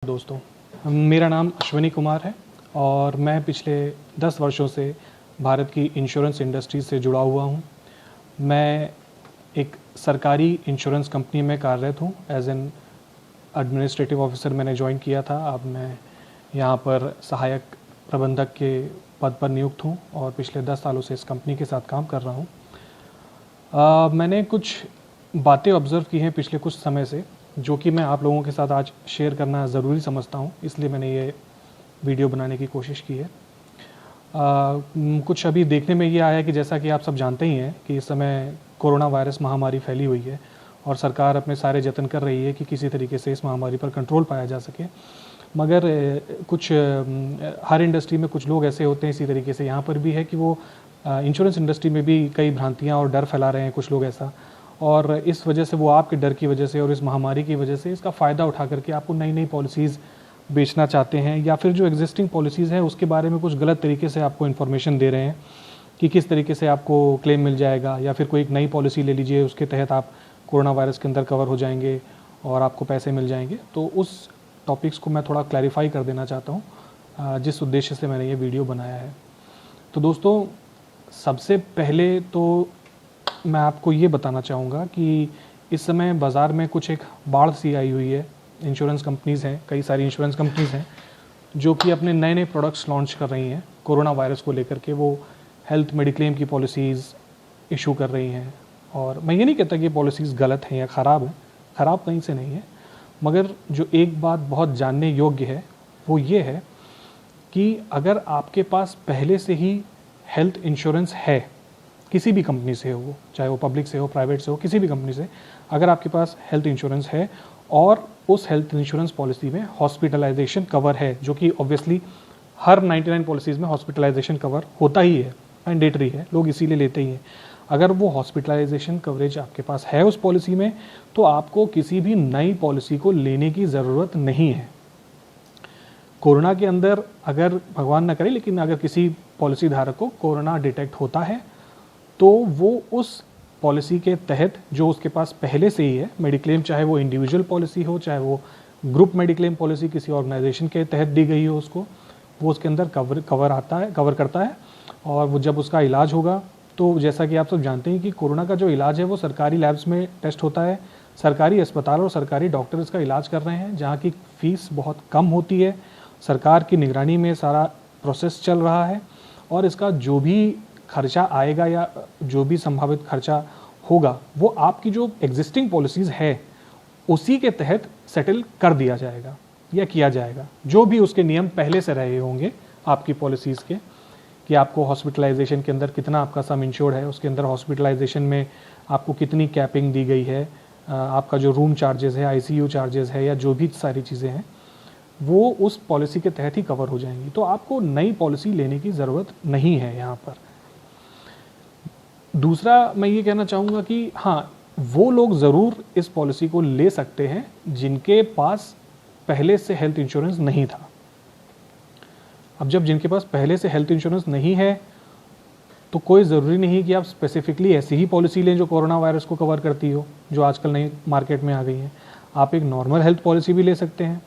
दोस्तों, मेरा नाम अश्विनी कुमार है और मैं पिछले 10 वर्षों से भारत की इंश्योरेंस इंडस्ट्री से जुड़ा हुआ हूँ। मैं एक सरकारी इंश्योरेंस कंपनी में कार्यरत हूँ। एज एन एडमिनिस्ट्रेटिव ऑफिसर मैंने ज्वाइन किया था। अब मैं यहाँ पर सहायक प्रबंधक के पद पर नियुक्त हूँ और पिछले 10 सालों से इस कंपनी के साथ काम कर रहा हूँ। मैंने कुछ बातें ऑब्ज़र्व की हैं पिछले कुछ समय से, जो कि मैं आप लोगों के साथ आज शेयर करना ज़रूरी समझता हूँ, इसलिए मैंने ये वीडियो बनाने की कोशिश की है। कुछ अभी देखने में ये आया कि जैसा कि आप सब जानते ही हैं कि इस समय कोरोना वायरस महामारी फैली हुई है और सरकार अपने सारे जतन कर रही है कि किसी तरीके से इस महामारी पर कंट्रोल पाया जा सके। मगर कुछ हर इंडस्ट्री में कुछ लोग ऐसे होते हैं, इसी तरीके से यहाँ पर भी है कि वो इंश्योरेंस इंडस्ट्री में भी कई भ्रांतियाँ और डर फैला रहे हैं कुछ लोग ऐसा, और इस वजह से वो आपके डर की वजह से और इस महामारी की वजह से इसका फ़ायदा उठा करके आपको नई नई पॉलिसीज़ बेचना चाहते हैं, या फिर जो एग्जिस्टिंग पॉलिसीज़ हैं उसके बारे में कुछ गलत तरीके से आपको इन्फॉर्मेशन दे रहे हैं कि किस तरीके से आपको क्लेम मिल जाएगा, या फिर कोई एक नई पॉलिसी ले लीजिए उसके तहत आप कोरोना वायरस के अंदर कवर हो जाएंगे और आपको पैसे मिल जाएंगे। तो उस टॉपिक्स को मैं थोड़ा क्लैरिफाई कर देना चाहता हूँ, जिस उद्देश्य से मैंने ये वीडियो बनाया है। तो दोस्तों, सबसे पहले तो मैं आपको ये बताना चाहूँगा कि इस समय बाज़ार में कुछ एक बाढ़ सी आई हुई है। इंश्योरेंस कंपनीज़ हैं, कई सारी इंश्योरेंस कंपनीज़ हैं जो कि अपने नए नए प्रोडक्ट्स लॉन्च कर रही हैं कोरोना वायरस को लेकर के। वो हेल्थ मेडिक्लेम की पॉलिसीज़ इशू कर रही हैं, और मैं ये नहीं कहता कि ये पॉलिसीज़ गलत हैं या ख़राब हैं, ख़राब कहीं से नहीं है। मगर जो एक बात बहुत जानने योग्य है वो ये है कि अगर आपके पास पहले से ही हेल्थ इंश्योरेंस है, किसी भी कंपनी से हो, चाहे वो पब्लिक से हो, प्राइवेट से हो, किसी भी कंपनी से, अगर आपके पास हेल्थ इंश्योरेंस है और उस हेल्थ इंश्योरेंस पॉलिसी में हॉस्पिटलाइजेशन कवर है, जो कि ऑब्वियसली हर 99 पॉलिसीज़ में हॉस्पिटलाइजेशन कवर होता ही है, मैंडेटरी है, लोग इसीलिए लेते ही हैं। अगर वो हॉस्पिटलाइजेशन कवरेज आपके पास है उस पॉलिसी में, तो आपको किसी भी नई पॉलिसी को लेने की ज़रूरत नहीं है। कोरोना के अंदर अगर भगवान न करे, लेकिन अगर किसी पॉलिसी धारक को कोरोना डिटेक्ट होता है तो वो उस पॉलिसी के तहत जो उसके पास पहले से ही है मेडिक्लेम, चाहे वो इंडिविजुअल पॉलिसी हो, चाहे वो ग्रुप मेडिक्लेम पॉलिसी किसी ऑर्गेनाइजेशन के तहत दी गई हो उसको, वो उसके अंदर कवर करता है। और वो जब उसका इलाज होगा, तो जैसा कि आप सब जानते हैं कि कोरोना का जो इलाज है वो सरकारी लैब्स में टेस्ट होता है, सरकारी अस्पताल और सरकारी डॉक्टर इसका इलाज कर रहे हैं, जहाँ की फ़ीस बहुत कम होती है। सरकार की निगरानी में सारा प्रोसेस चल रहा है और इसका जो भी खर्चा आएगा या जो भी संभावित खर्चा होगा वो आपकी जो एग्जिस्टिंग पॉलिसीज़ है उसी के तहत सेटल कर दिया जाएगा या किया जाएगा। जो भी उसके नियम पहले से रहे होंगे आपकी पॉलिसीज़ के, कि आपको हॉस्पिटलाइजेशन के अंदर कितना आपका सम इंश्योर्ड है, उसके अंदर हॉस्पिटलाइजेशन में आपको कितनी कैपिंग दी गई है, आपका जो रूम चार्जेस है, ICU चार्जेस है, या जो भी सारी चीज़ें हैं वो उस पॉलिसी के तहत ही कवर हो जाएंगी। तो आपको नई पॉलिसी लेने की ज़रूरत नहीं है यहाँ पर। दूसरा मैं ये कहना चाहूँगा कि हाँ, वो लोग ज़रूर इस पॉलिसी को ले सकते हैं जिनके पास पहले से हेल्थ इंश्योरेंस नहीं था। अब जब जिनके पास पहले से हेल्थ इंश्योरेंस नहीं है तो कोई ज़रूरी नहीं कि आप स्पेसिफिकली ऐसी ही पॉलिसी लें जो कोरोना वायरस को कवर करती हो, जो आजकल नई मार्केट में आ गई है। आप एक नॉर्मल हेल्थ पॉलिसी भी ले सकते हैं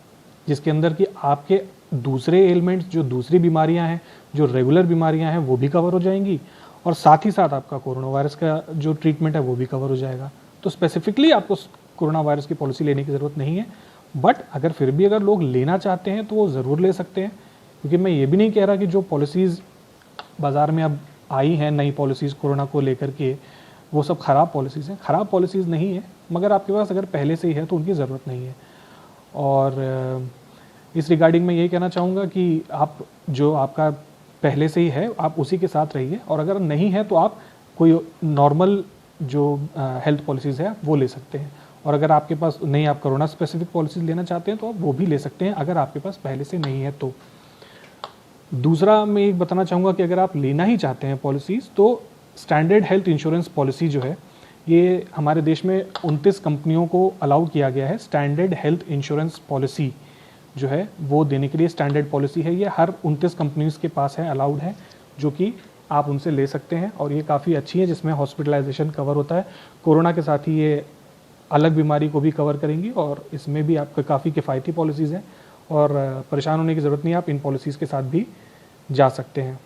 जिसके अंदर कि आपके दूसरे एलिमेंट्स, जो दूसरी बीमारियां हैं, जो रेगुलर बीमारियां हैं, वो भी कवर हो जाएंगी, और साथ ही साथ आपका कोरोना वायरस का जो ट्रीटमेंट है वो भी कवर हो जाएगा। तो स्पेसिफिकली आपको कोरोना वायरस की पॉलिसी लेने की ज़रूरत नहीं है। बट अगर फिर भी अगर लोग लेना चाहते हैं तो वो ज़रूर ले सकते हैं, क्योंकि मैं ये भी नहीं कह रहा कि जो पॉलिसीज़ बाज़ार में अब आई हैं, नई पॉलिसीज़ कोरोना को लेकर के, वो सब ख़राब पॉलिसीज़ हैं। ख़राब पॉलिसीज़ नहीं है, मगर आपके पास अगर पहले से ही है तो उनकी ज़रूरत नहीं है। और इस रिगार्डिंग मैं यही कहना चाहूँगा कि आप जो आपका पहले से ही है आप उसी के साथ रहिए, और अगर नहीं है तो आप कोई नॉर्मल जो हेल्थ पॉलिसीज़ है वो ले सकते हैं। और अगर आपके पास नहीं, आप कोरोना स्पेसिफिक पॉलिसीज़ लेना चाहते हैं तो आप वो भी ले सकते हैं अगर आपके पास पहले से नहीं है तो। दूसरा मैं एक बताना चाहूँगा कि अगर आप लेना ही चाहते हैं पॉलिसीज़, तो स्टैंडर्ड हेल्थ इंश्योरेंस पॉलिसी जो है, ये हमारे देश में 29 कंपनियों को अलाउ किया गया है। स्टैंडर्ड हेल्थ इंश्योरेंस पॉलिसी जो है वो देने के लिए स्टैंडर्ड पॉलिसी है, ये हर 29 कंपनीज़ के पास है, अलाउड है, जो कि आप उनसे ले सकते हैं। और ये काफ़ी अच्छी है, जिसमें हॉस्पिटलाइजेशन कवर होता है। कोरोना के साथ ही ये अलग बीमारी को भी कवर करेंगी और इसमें भी आपका काफ़ी किफ़ायती पॉलिसीज़ हैं और परेशान होने की ज़रूरत नहीं है, आप इन पॉलिसीज़ के साथ भी जा सकते हैं।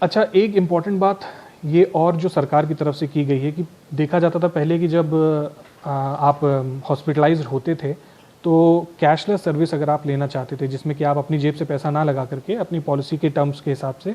अच्छा, एक इम्पॉर्टेंट बात ये और जो सरकार की तरफ से की गई है कि देखा जाता था पहले कि जब आप हॉस्पिटलाइज्ड होते थे तो कैशलेस सर्विस अगर आप लेना चाहते थे, जिसमें कि आप अपनी जेब से पैसा ना लगा करके अपनी पॉलिसी के टर्म्स के हिसाब से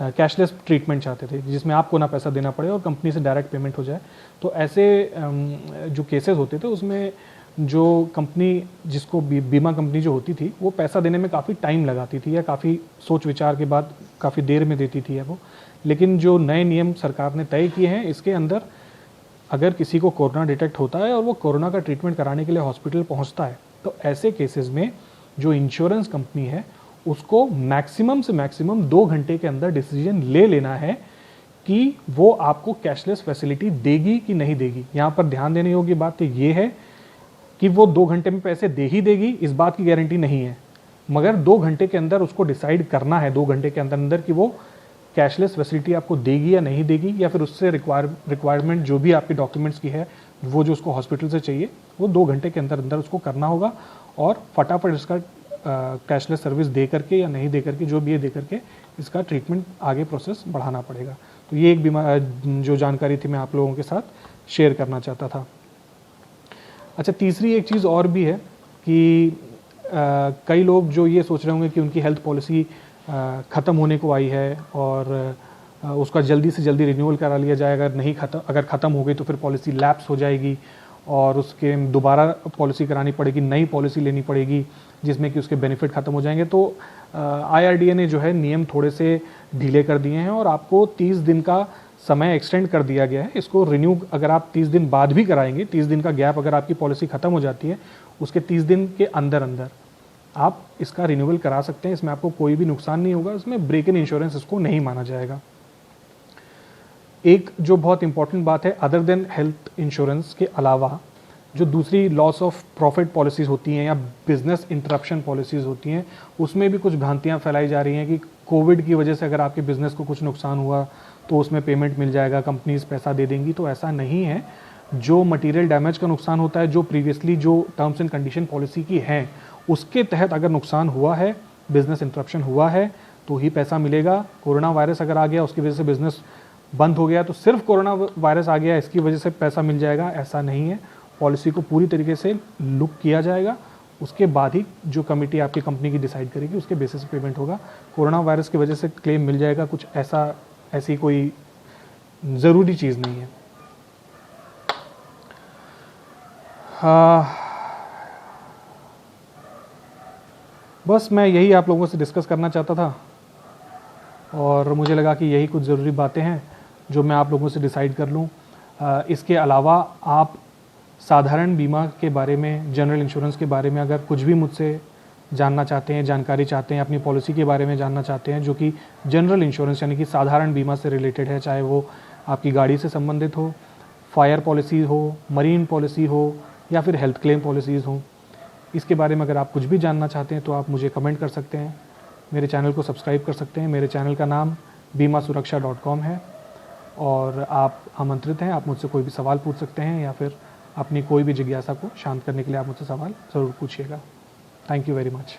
कैशलेस ट्रीटमेंट चाहते थे, जिसमें आपको ना पैसा देना पड़े और कंपनी से डायरेक्ट पेमेंट हो जाए, तो ऐसे जो केसेस होते थे उसमें जो कंपनी, जिसको बीमा कंपनी जो होती थी, वो पैसा देने में काफ़ी टाइम लगाती थी या काफ़ी सोच विचार के बाद काफ़ी देर में देती थी वो। लेकिन जो नए नियम सरकार ने तय किए हैं, इसके अंदर अगर किसी को कोरोना डिटेक्ट होता है और वो कोरोना का ट्रीटमेंट कराने के लिए हॉस्पिटल पहुंचता है, तो ऐसे केसेस में जो इंश्योरेंस कंपनी है उसको मैक्सिमम से मैक्सिमम 2 घंटे के अंदर डिसीजन ले लेना है कि वो आपको कैशलेस फैसिलिटी देगी कि नहीं देगी। यहाँ पर ध्यान देने योग्य बात तो ये है कि वो 2 घंटे में पैसे दे ही देगी, इस बात की गारंटी नहीं है, मगर 2 घंटे के अंदर उसको डिसाइड करना है, 2 घंटे के अंदर अंदर कि वो कैशलेस फैसिलिटी आपको देगी या नहीं देगी, या फिर उससे रिक्वायरमेंट जो भी आपके डॉक्यूमेंट्स की है वो जो उसको हॉस्पिटल से चाहिए वो 2 घंटे के अंदर अंदर उसको करना होगा और फटाफट इसका कैशलेस सर्विस दे करके या नहीं दे करके, जो भी है दे करके इसका ट्रीटमेंट आगे प्रोसेस बढ़ाना पड़ेगा। तो ये एक बीमा जो जानकारी थी मैं आप लोगों के साथ शेयर करना चाहता था। अच्छा, तीसरी एक चीज़ और भी है कि कई लोग जो ये सोच रहे होंगे कि उनकी हेल्थ पॉलिसी ख़त्म होने को आई है और उसका जल्दी से जल्दी रिन्यूअल करा लिया जाए, अगर ख़त्म हो गई तो फिर पॉलिसी लैप्स हो जाएगी और उसके दोबारा पॉलिसी करानी पड़ेगी, नई पॉलिसी लेनी पड़ेगी जिसमें कि उसके बेनिफिट ख़त्म हो जाएंगे। तो IRDA ने जो है नियम थोड़े से ढीले कर दिए हैं और आपको 30 दिन का समय एक्सटेंड कर दिया गया है। इसको रिन्यू अगर आप 30 दिन बाद भी कराएंगे, 30 दिन का गैप अगर आपकी पॉलिसी ख़त्म हो जाती है, उसके 30 दिन के अंदर अंदर आप इसका रिन्यूअल करा सकते हैं। इसमें आपको कोई भी नुकसान नहीं होगा, इसमें ब्रेक इन इंश्योरेंस इसको नहीं माना जाएगा। एक जो बहुत इंपॉर्टेंट बात है, अदर देन हेल्थ इंश्योरेंस के अलावा जो दूसरी लॉस ऑफ प्रॉफिट पॉलिसीज़ होती हैं या बिजनेस इंटरप्शन पॉलिसीज़ होती हैं, उसमें भी कुछ भ्रांतियां फैलाई जा रही हैं कि कोविड की वजह से अगर आपके बिजनेस को कुछ नुकसान हुआ तो उसमें पेमेंट मिल जाएगा, कंपनीज पैसा दे देंगी। तो ऐसा नहीं है। जो मटेरियल डैमेज का नुकसान होता है, जो प्रीवियसली जो टर्म्स एंड कंडीशन पॉलिसी की है उसके तहत अगर नुकसान हुआ है, बिजनेस इंटरप्शन हुआ है, तो ही पैसा मिलेगा। कोरोना वायरस अगर आ गया, उसकी वजह से बिजनेस बंद हो गया तो सिर्फ कोरोना वायरस आ गया इसकी वजह से पैसा मिल जाएगा, ऐसा नहीं है। पॉलिसी को पूरी तरीके से लुक किया जाएगा, उसके बाद ही जो कमेटी आपकी कंपनी की डिसाइड करेगी उसके बेसिस पे पेमेंट होगा। कोरोना वायरस की वजह से क्लेम मिल जाएगा, कुछ ऐसी कोई ज़रूरी चीज़ नहीं है। बस मैं यही आप लोगों से डिस्कस करना चाहता था और मुझे लगा कि यही कुछ ज़रूरी बातें हैं जो मैं आप लोगों से डिसाइड कर लूँ। इसके अलावा आप साधारण बीमा के बारे में, जनरल इंश्योरेंस के बारे में अगर कुछ भी मुझसे जानना चाहते हैं, जानकारी चाहते हैं, अपनी पॉलिसी के बारे में जानना चाहते हैं जो कि जनरल इंश्योरेंस यानी कि साधारण बीमा से रिलेटेड है, चाहे वो आपकी गाड़ी से संबंधित हो, फायर पॉलिसी हो, मरीन पॉलिसी हो या फिर हेल्थ क्लेम पॉलिसीज़ हो, इसके बारे में अगर आप कुछ भी जानना चाहते हैं तो आप मुझे कमेंट कर सकते हैं, मेरे चैनल को सब्सक्राइब कर सकते हैं। मेरे चैनल का नाम BIMASuraksha.com है और आप आमंत्रित हैं, आप मुझसे कोई भी सवाल पूछ सकते हैं या फिर अपनी कोई भी जिज्ञासा को शांत करने के लिए आप मुझसे सवाल ज़रूर पूछिएगा। Thank you very much.